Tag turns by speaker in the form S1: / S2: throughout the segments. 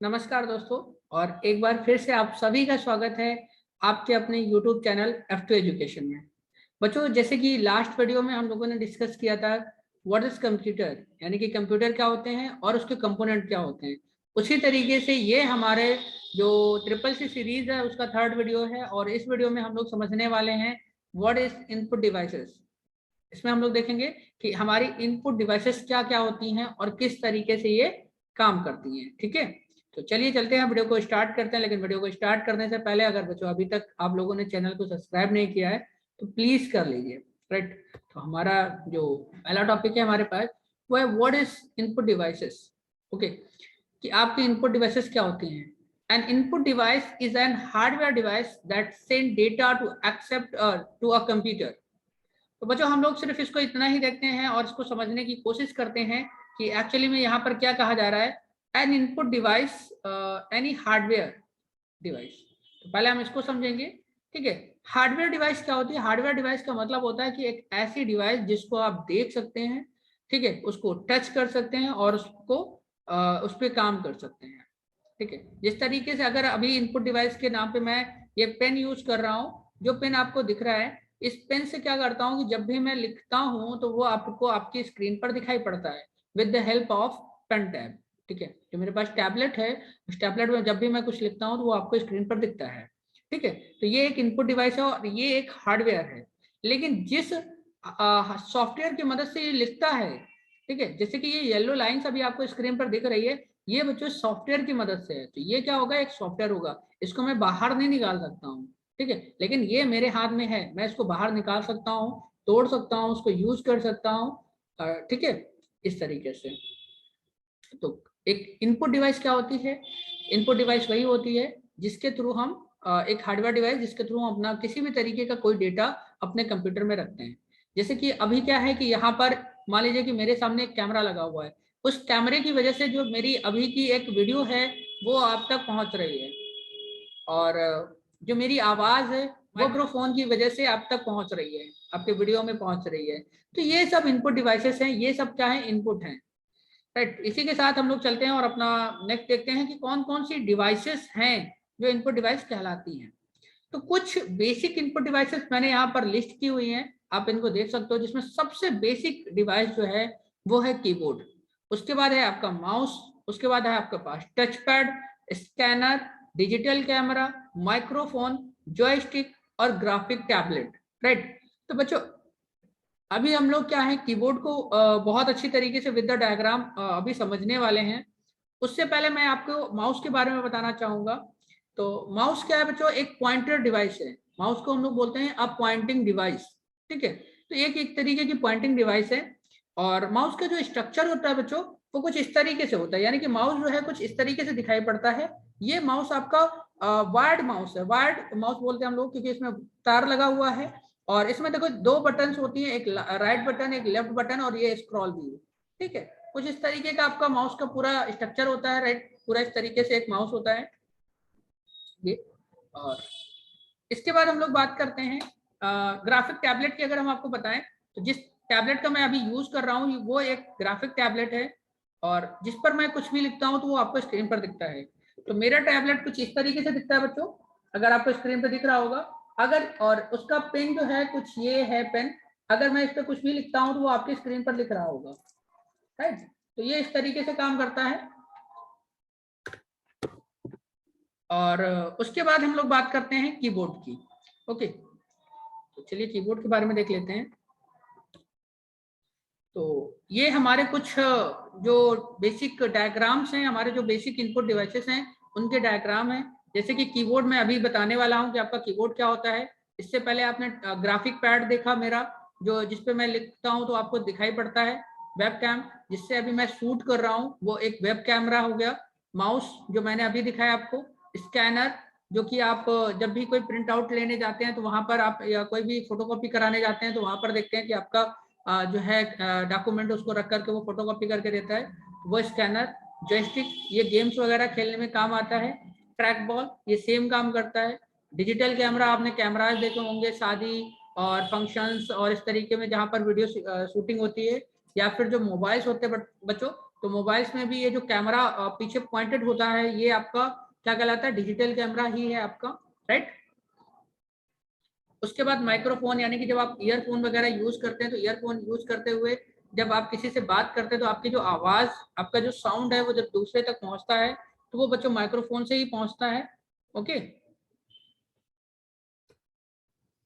S1: नमस्कार दोस्तों, और एक बार फिर से आप सभी का स्वागत है आपके अपने YouTube चैनल F2 एजुकेशन में। बच्चों, जैसे कि लास्ट वीडियो में हम लोगों ने डिस्कस किया था व्हाट इज कंप्यूटर, यानी कि कंप्यूटर क्या होते हैं और उसके कंपोनेंट क्या होते हैं। उसी तरीके से ये हमारे जो ट्रिपल सी सीरीज है उसका थर्ड वीडियो है, और इस वीडियो में हम लोग समझने वाले हैं व्हाट इज इनपुट डिवाइसेस। इसमें हम लोग देखेंगे कि हमारी इनपुट डिवाइसेस क्या क्या होती हैं और किस तरीके से ये काम करती हैं। ठीक है, तो चलिए चलते हैं, वीडियो को स्टार्ट करते हैं। लेकिन वीडियो को स्टार्ट करने से पहले अगर बच्चों अभी तक आप लोगों ने चैनल को सब्सक्राइब नहीं किया है तो प्लीज कर लीजिए। राइट, तो हमारा जो पहला टॉपिक है हमारे पास वो है what is input devices. Okay, कि आपके इनपुट डिवाइसेस क्या होती हैं। An input device is an hardware device that send data to except to a computer. तो बच्चों हम लोग सिर्फ इसको इतना ही देखते हैं और इसको समझने की कोशिश करते हैं कि एक्चुअली में यहाँ पर क्या कहा जा रहा है। N input device, any hardware device. तो पहले हम इसको समझेंगे। ठीक है, हार्डवेयर डिवाइस क्या होती है। हार्डवेयर डिवाइस का मतलब होता है कि एक ऐसी डिवाइस जिसको आप देख सकते हैं, ठीक है, उसको टच कर सकते हैं और उसको उस पर काम कर सकते हैं। ठीक है, जिस तरीके से अगर अभी इनपुट डिवाइस के नाम पे मैं ये पेन यूज कर रहा हूँ, जो पेन आपको दिख रहा है, इस पेन से क्या करता हूँ कि जब भी मैं लिखता हूँ तो वो आपको आपकी स्क्रीन पर दिखाई पड़ता है with the help of pen tab. ठीक है, जो मेरे पास टैबलेट है, उस टैबलेट में जब भी मैं कुछ लिखता हूँ तो वो आपको स्क्रीन पर दिखता है। ठीक है, तो ये एक इनपुट डिवाइस है और ये एक हार्डवेयर है। लेकिन जिस सॉफ्टवेयर की मदद से ये लिखता है, ठीक है, जैसे कि ये येलो लाइन्स अभी आपको स्क्रीन पर दिख रही है, ये बच्चों सॉफ्टवेयर की मदद से है। तो ये क्या होगा, एक सॉफ्टवेयर होगा, इसको मैं बाहर नहीं निकाल सकता हूँ। ठीक है, लेकिन ये मेरे हाथ में है, मैं इसको बाहर निकाल सकता हूँ, तोड़ सकता हूँ, उसको यूज कर सकता हूँ। ठीक है, इस तरीके से। तो एक इनपुट डिवाइस क्या होती है। इनपुट डिवाइस वही होती है जिसके थ्रू हम एक हार्डवेयर डिवाइस जिसके थ्रू हम अपना किसी भी तरीके का कोई डेटा अपने कंप्यूटर में रखते हैं। जैसे कि अभी क्या है कि यहाँ पर मान लीजिए कि मेरे सामने एक कैमरा लगा हुआ है, उस कैमरे की वजह से जो मेरी अभी की एक वीडियो है वो आप तक पहुंच रही है, और जो मेरी आवाज है वो माइक्रोफोन की वजह से आप तक पहुंच रही है, आपके वीडियो में पहुंच रही है। तो ये सब इनपुट डिवाइसेस हैं, ये सब क्या है, इनपुट हैं। राइट, इसी के साथ हम लोग चलते हैं और अपना नेक्स्ट देखते हैं कि कौन कौन सी डिवाइसेस हैं जो इनपुट डिवाइस कहलाती हैं। तो कुछ बेसिक इनपुट डिवाइसेस मैंने यहाँ पर लिस्ट की हुई हैं, आप इनको देख सकते हो। जिसमें सबसे बेसिक डिवाइस जो है वो है कीबोर्ड, उसके बाद है आपका माउस, उसके बाद है आपके पास touch pad, scanner, digital camera, microphone, joystick और ग्राफिक टैबलेट। राइट, तो बच्चों अभी हम लोग क्या है कीबोर्ड को बहुत अच्छी तरीके से विद द डायग्राम अभी समझने वाले हैं। उससे पहले मैं आपको माउस के बारे में बताना चाहूंगा। तो माउस क्या है बच्चों, एक पॉइंटर डिवाइस है। माउस को हम लोग बोलते हैं अ पॉइंटिंग डिवाइस। ठीक है, तो एक तरीके की पॉइंटिंग डिवाइस है। और माउस का जो स्ट्रक्चर होता है बच्चों वो कुछ इस तरीके से होता है, यानी कि माउस जो है कुछ इस तरीके से दिखाई पड़ता है। ये माउस आपका वायर्ड माउस है। वायर्ड माउस बोलते हैं हम लोग क्योंकि इसमें तार लगा हुआ है, और इसमें देखो दो बटन्स होती हैं, एक राइट बटन एक लेफ्ट बटन, और ये स्क्रॉल व्हील। ठीक है, कुछ इस तरीके का आपका माउस का पूरा स्ट्रक्चर होता है। राइट, पूरा इस तरीके से एक माउस होता है ये। और इसके बाद हम लोग बात करते हैं ग्राफिक टैबलेट की। अगर हम आपको बताएं तो जिस टैबलेट का मैं अभी यूज कर रहा हूँ वो एक ग्राफिक टैबलेट है, और जिस पर मैं कुछ भी लिखता हूँ तो वो आपको स्क्रीन पर दिखता है। तो मेरा टैबलेट कुछ इस तरीके से दिखता है बच्चों, अगर आपको स्क्रीन पर दिख रहा होगा। अगर और उसका पेन जो है कुछ ये है पेन, अगर मैं इस पर कुछ भी लिखता हूँ तो वो आपकी स्क्रीन पर दिख रहा होगा। राइट, तो ये इस तरीके से काम करता है। और उसके बाद हम लोग बात करते हैं कीबोर्ड की। ओके, तो चलिए कीबोर्ड के बारे में देख लेते हैं। तो ये हमारे कुछ जो बेसिक डायग्राम्स हैं, हमारे जो बेसिक इनपुट डिवाइसेस हैं उनके डायग्राम हैं। जैसे कि कीबोर्ड में अभी बताने वाला हूं कि आपका कीबोर्ड क्या होता है। इससे पहले आपने ग्राफिक पैड देखा मेरा, जो जिसपे मैं लिखता हूं तो आपको दिखाई पड़ता है। वेब कैम, जिससे अभी मैं शूट कर रहा हूं, वो एक वेब कैमरा हो गया। माउस जो मैंने अभी दिखाया आपको। स्कैनर, जो कि आप जब भी कोई प्रिंट आउट लेने जाते हैं तो वहां पर आप, या कोई भी फोटोकॉपी कराने जाते हैं तो वहां पर देखते हैं कि आपका जो है डॉक्यूमेंट उसको रख करके वो फोटोकॉपी करके देता है, वो स्कैनर। जॉयस्टिक, ये गेम्स वगैरह खेलने में काम आता है। ट्रैक बॉल, ये सेम काम करता है। डिजिटल कैमरा, आपने कैमराज देखे होंगे शादी और फंक्शंस और इस तरीके में जहाँ पर वीडियो शूटिंग होती है, या फिर जो मोबाइल्स होते हैं बच्चों, तो मोबाइल्स में भी ये जो कैमरा पीछे पॉइंटेड होता है ये आपका क्या कहलाता है, डिजिटल कैमरा ही है आपका, राइट। उसके बाद माइक्रोफोन, यानी कि जब आप ईयरफोन वगैरह यूज करते हैं तो ईयरफोन यूज करते हुए जब आप किसी से बात करते हैं तो आपकी जो आवाज, आपका जो साउंड है वो जब दूसरे तक पहुंचता है तो वो बच्चों माइक्रोफोन से ही पहुंचता है। ओके,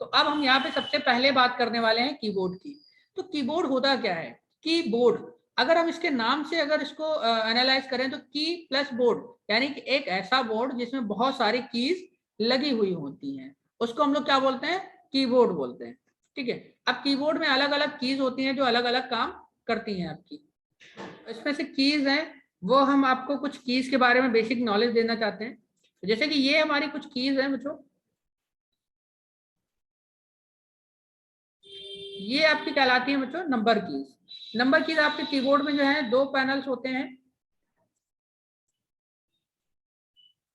S1: तो अब हम यहाँ पे सबसे पहले बात करने वाले हैं कीबोर्ड की। तो कीबोर्ड होता क्या है? कीबोर्ड, अगर हम इसके नाम से अगर इसको एनालाइज करें तो की प्लस बोर्ड, यानी कि एक ऐसा बोर्ड जिसमें बहुत सारी कीज लगी हुई होती हैं, उसको हम लोग क्या बोलते हैं? कीबोर्ड बोलते हैं। ठीक है, अब कीबोर्ड में अलग अलग कीज होती हैं जो अलग अलग काम करती हैं आपकी। इसमें से कीज हैं वो हम आपको कुछ कीज के बारे में बेसिक नॉलेज देना चाहते हैं। जैसे कि ये हमारी कुछ कीज हैं बच्चों, ये आपकी कहलाती है बच्चों नंबर कीज। नंबर कीज आपके कीबोर्ड में जो है दो पैनल्स होते हैं,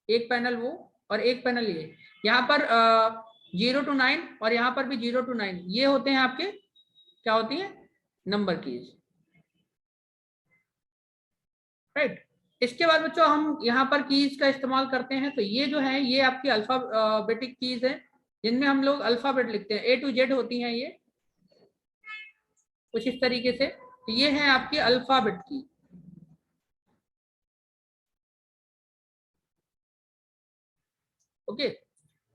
S1: एक पैनल वो और एक पैनल ये। यहाँ पर 0 to 9 और यहाँ पर भी 0 to 9, ये होते हैं आपके, क्या होती है? Number keys, right. इसके बाद बच्चों हम यहाँ पर कीज का इस्तेमाल करते हैं, तो ये जो है ये आपकी अल्फाबेटिक कीज है जिनमें हम लोग अल्फाबेट लिखते हैं, A to Z होती हैं ये कुछ इस तरीके से। तो ये है आपकी अल्फाबेट की। ओके,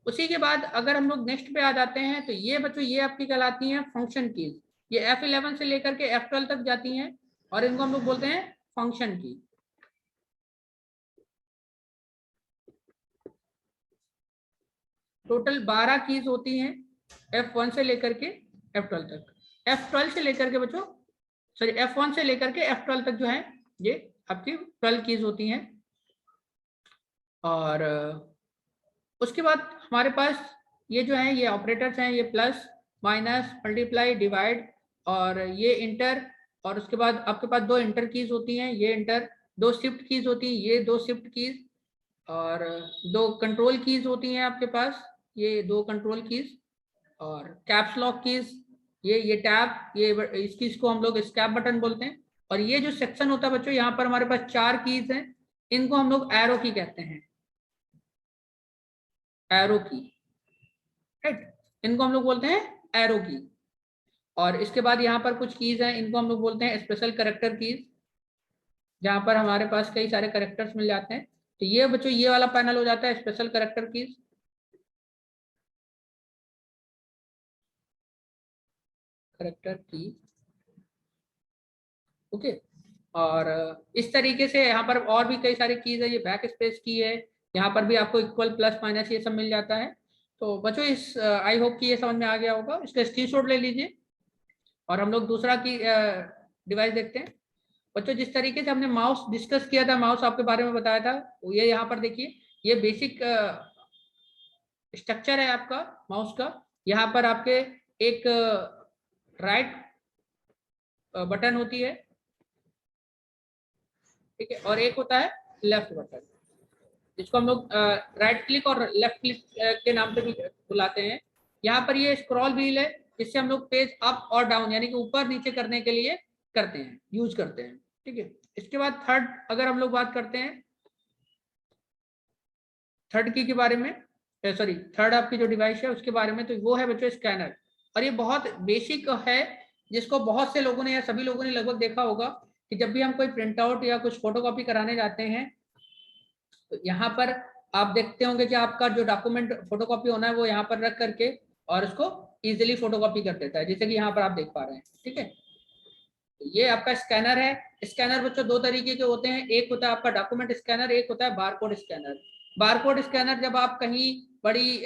S1: उसी के बाद अगर हम लोग नेक्स्ट पे आ जाते हैं तो ये बच्चों ये आपकी कहलाती हैं फंक्शन कीज। ये F11 से लेकर के F12 तक जाती हैं और इनको हम लोग बोलते हैं फंक्शन की। टोटल 12 कीज होती हैं F1 से लेकर के F12 तक। F12 से लेकर के बच्चों, सॉरी F1 से लेकर के F12 तक जो है ये आपकी 12 कीज होती हैं। और उसके बाद हमारे पास ये जो है ये ऑपरेटर्स हैं, ये प्लस माइनस मल्टीप्लाई डिवाइड और ये इंटर। और उसके बाद आपके पास दो इंटर कीज होती हैं, ये इंटर। दो शिफ्ट कीज होती हैं, ये दो शिफ्ट कीज। और दो कंट्रोल कीज होती हैं आपके पास, ये दो कंट्रोल कीज। और कैप्स लॉक कीज, ये टैब, ये इस कीज को हम लोग स्कैप बटन बोलते हैं। और ये जो सेक्शन होता है बच्चों, यहाँ पर हमारे पास 4 कीज हैं, इनको हम लोग एरो की कहते हैं, एरो की, राइट। इनको हम लोग बोलते हैं एरो की। और इसके बाद यहाँ पर कुछ कीज हैं, इनको हम लोग बोलते हैं स्पेशल करेक्टर कीज, जहाँ पर हमारे पास कई सारे करेक्टर्स मिल जाते हैं। तो ये बच्चों ये वाला पैनल हो जाता है स्पेशल करेक्टर कीज, करेक्टर की। ओके, और इस तरीके से यहाँ पर और भी कई सारी कीज है, ये बैक स्पेस की है, यहाँ पर भी आपको इक्वल प्लस माइनस ये सब मिल जाता है। तो बच्चों इस आई होप कि ये समझ में आ गया होगा, इसका स्क्रीनशॉट ले लीजिए और हम लोग दूसरा की डिवाइस देखते हैं। बच्चों जिस तरीके से हमने माउस डिस्कस किया था, माउस आपके बारे में बताया था, ये यहाँ पर देखिए, ये बेसिक स्ट्रक्चर है आपका माउस का। यहाँ पर आपके एक राइट बटन होती है, ठीक है, और एक होता है लेफ्ट बटन, जिसको हम लोग राइट क्लिक और लेफ्ट क्लिक के नाम से भी बुलाते हैं। यहाँ पर ये स्क्रॉल व्हील है, जिससे हम लोग पेज अप और डाउन यानी कि ऊपर नीचे करने के लिए करते हैं, यूज करते हैं, ठीक है। इसके बाद थर्ड अगर हम लोग बात करते हैं थर्ड की के बारे में, सॉरी थर्ड आपकी जो डिवाइस है उसके बारे में, तो वो है बच्चों स्कैनर। और ये बहुत बेसिक है, जिसको बहुत से लोगों ने या सभी लोगों ने लगभग देखा होगा कि जब भी हम कोई प्रिंट आउट या कुछ फोटोकॉपी कराने जाते हैं तो यहाँ पर आप देखते होंगे कि आपका जो डॉक्यूमेंट फोटोकॉपी होना है वो यहाँ पर रख करके और उसको इजीली फोटोकॉपी कर देता है, जैसे कि यहाँ पर आप देख पा रहे हैं, ठीक है। तो ये आपका स्कैनर है। स्कैनर बच्चों दो तरीके के होते हैं, एक होता है आपका डॉक्यूमेंट स्कैनर, एक होता है बारकोड स्कैनर। बारकोड स्कैनर जब आप कहीं बड़ी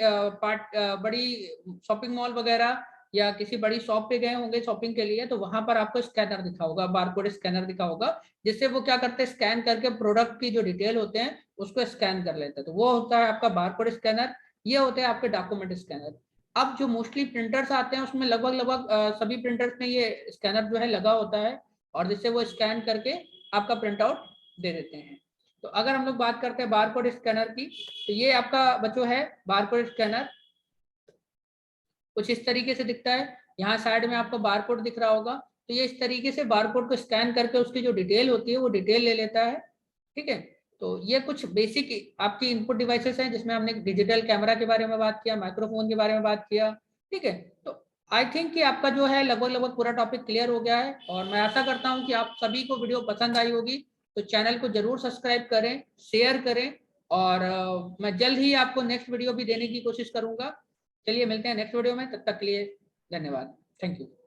S1: शॉपिंग मॉल वगैरह या किसी बड़ी शॉप पे गए होंगे शॉपिंग के लिए, तो वहां पर आपको स्कैनर दिखा होगा, बारकोड स्कैनर दिखा होगा, जिससे वो क्या करते हैं, स्कैन करके प्रोडक्ट की जो डिटेल होते हैं उसको स्कैन कर लेते हैं, तो वो होता है आपका बारकोड स्कैनर। ये होते हैं आपके डॉक्यूमेंट स्कैनर। अब जो मोस्टली प्रिंटर्स आते हैं उसमें लगभग लगभग सभी प्रिंटर्स में ये स्कैनर जो है लगा होता है, और जिससे वो स्कैन करके आपका प्रिंट आउट दे देते हैं। तो अगर हम लोग बात करते हैं बारकोड स्कैनर की, तो ये आपका बच्चों है बारकोड स्कैनर, कुछ इस तरीके से दिखता है। यहाँ साइड में आपको बारकोड दिख रहा होगा, तो ये इस तरीके से बारकोड को स्कैन करके उसकी जो डिटेल होती है वो डिटेल ले लेता है। ठीक है, तो ये कुछ बेसिक आपकी इनपुट डिवाइसेस हैं जिसमें हमने डिजिटल कैमरा के बारे में बात किया, माइक्रोफोन के बारे में बात किया। ठीक है, तो आई थिंक कि आपका जो है लगभग पूरा टॉपिक क्लियर हो गया है, और मैं आशा करता हूं कि आप सभी को वीडियो पसंद आई होगी। तो चैनल को जरूर सब्सक्राइब करें, शेयर करें, और मैं जल्द ही आपको नेक्स्ट वीडियो भी देने की कोशिश करूंगा। चलिए मिलते हैं नेक्स्ट वीडियो में, तब तक के लिए धन्यवाद। Thank you.